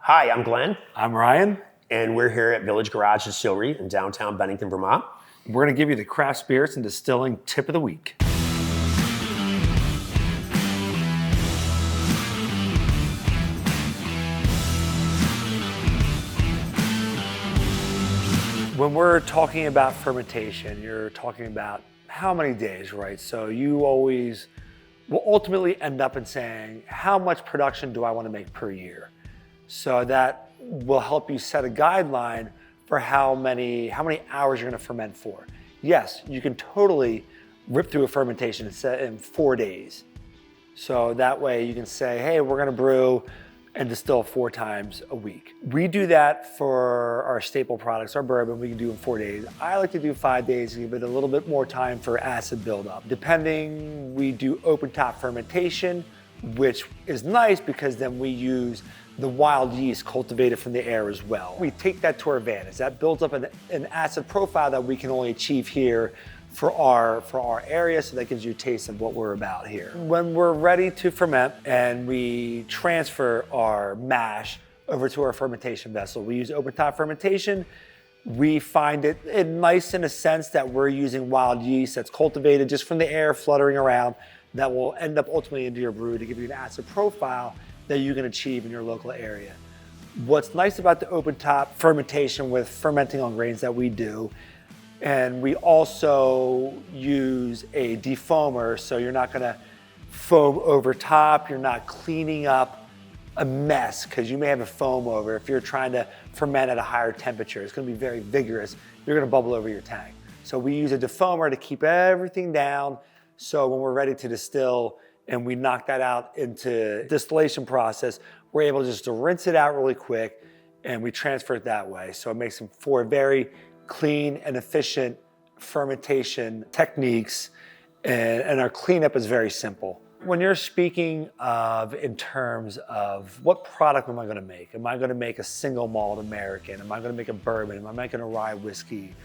Hi, I'm Glenn, I'm Ryan. and we're here at Village Garage Distillery in downtown Bennington, Vermont. We're going to give you the craft spirits and distilling tip of the week. When we're talking about fermentation, you're talking about how many days, right? So you always will ultimately end up in saying, how much production do I want to make per year? So that will help you set a guideline for how many hours you're going to ferment for. Yes, you can totally rip through a fermentation and set in 4 days. So that way you can say, hey, we're going to brew and distill 4 times a week. We do that for our staple products, our bourbon, we can do in 4 days. I like to do 5 days to give it a little bit more time for acid buildup. Depending, we do open top fermentation, which is nice because then we use the wild yeast cultivated from the air as well. We take that to our advantage. That builds up an acid profile that we can only achieve here for our area, so that gives you a taste of what we're about here. When we're ready to ferment and we transfer our mash over to our fermentation vessel, we use open top fermentation. We find it nice in a sense that we're using wild yeast that's cultivated just from the air fluttering around that will end up ultimately into your brew to give you an acid profile that you can achieve in your local area. What's nice about the open top fermentation with fermenting on grains that we do, and we also use a defoamer, so you're not gonna foam over top, you're not cleaning up a mess, because you may have a foam over. If you're trying to ferment at a higher temperature, it's gonna be very vigorous, you're gonna bubble over your tank. So we use a defoamer to keep everything down, so when we're ready to distill and we knock that out into distillation process, we're able just to rinse it out really quick and we transfer it that way. So it makes them for very clean and efficient fermentation techniques, and our cleanup is very simple. When you're speaking of in terms of what product am I gonna make? Am I gonna make a single malt American? Am I gonna make a bourbon? Am I making a rye whiskey?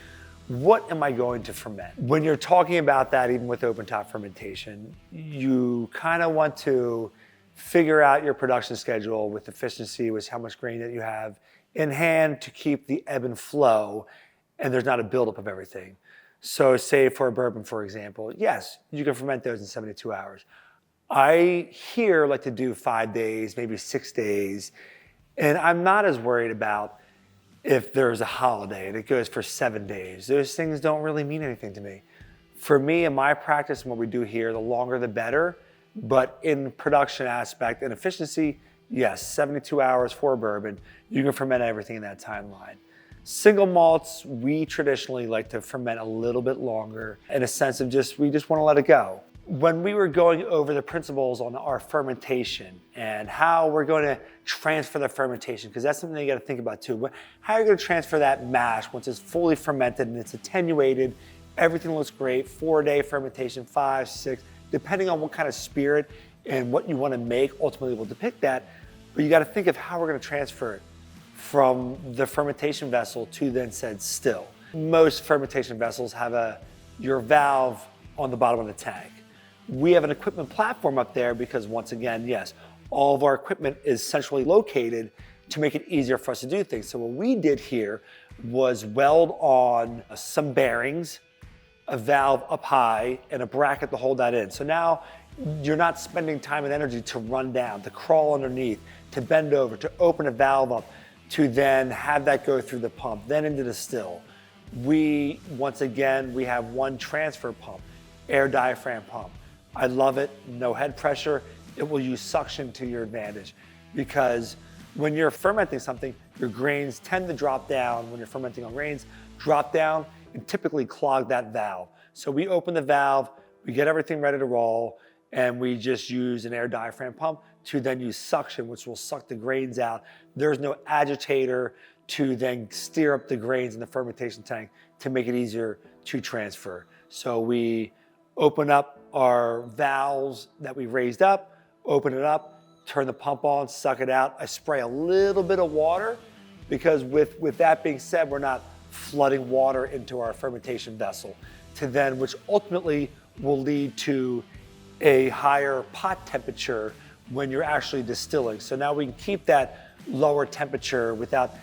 What am I going to ferment? When you're talking about that, even with open top fermentation, you kind of want to figure out your production schedule with efficiency, with how much grain that you have in hand to keep the ebb and flow, and there's not a buildup of everything. So say for a bourbon, for example, yes, you can ferment those in 72 hours. I here like to do 5 days, maybe 6 days, and I'm not as worried about if there's a holiday and it goes for 7 days. Those things don't really mean anything to me. For me, in my practice and what we do here, the longer the better, but in production aspect and efficiency, yes, 72 hours for a bourbon, you can ferment everything in that timeline. Single malts, we traditionally like to ferment a little bit longer in a sense of we just want to let it go. When we were going over the principles on our fermentation and how we're going to transfer the fermentation, because that's something you got to think about too. How are you going to transfer that mash once it's fully fermented and it's attenuated, everything looks great, 4-day fermentation, 5, 6, depending on what kind of spirit and what you want to make ultimately will depict that. But you got to think of how we're going to transfer it from the fermentation vessel to then said still. Most fermentation vessels have your valve on the bottom of the tank. We have an equipment platform up there because once again, yes, all of our equipment is centrally located to make it easier for us to do things. So what we did here was weld on some bearings, a valve up high, and a bracket to hold that in. So now you're not spending time and energy to run down, to crawl underneath, to bend over, to open a valve up, to then have that go through the pump, then into the still. Once again, we have one transfer pump, air diaphragm pump. I love it, no head pressure. It will use suction to your advantage because when you're fermenting something, your grains tend to drop down when you're fermenting on grains, drop down and typically clog that valve. So we open the valve, we get everything ready to roll, and we just use an air diaphragm pump to then use suction, which will suck the grains out. There's no agitator to then steer up the grains in the fermentation tank to make it easier to transfer. So we open up our valves that we raised up, open it up, turn the pump on, suck it out. I spray a little bit of water because with that being said, we're not flooding water into our fermentation vessel which ultimately will lead to a higher pot temperature when you're actually distilling. So now we can keep that lower temperature without,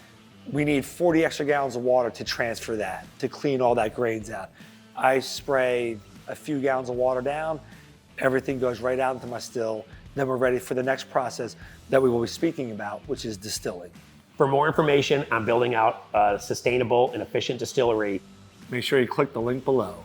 we need 40 extra gallons of water to transfer that, to clean all that grains out. I spray a few gallons of water down, everything goes right out into my still, then we're ready for the next process that we will be speaking about, which is distilling. For more information on building out a sustainable and efficient distillery, Make sure you click the link below.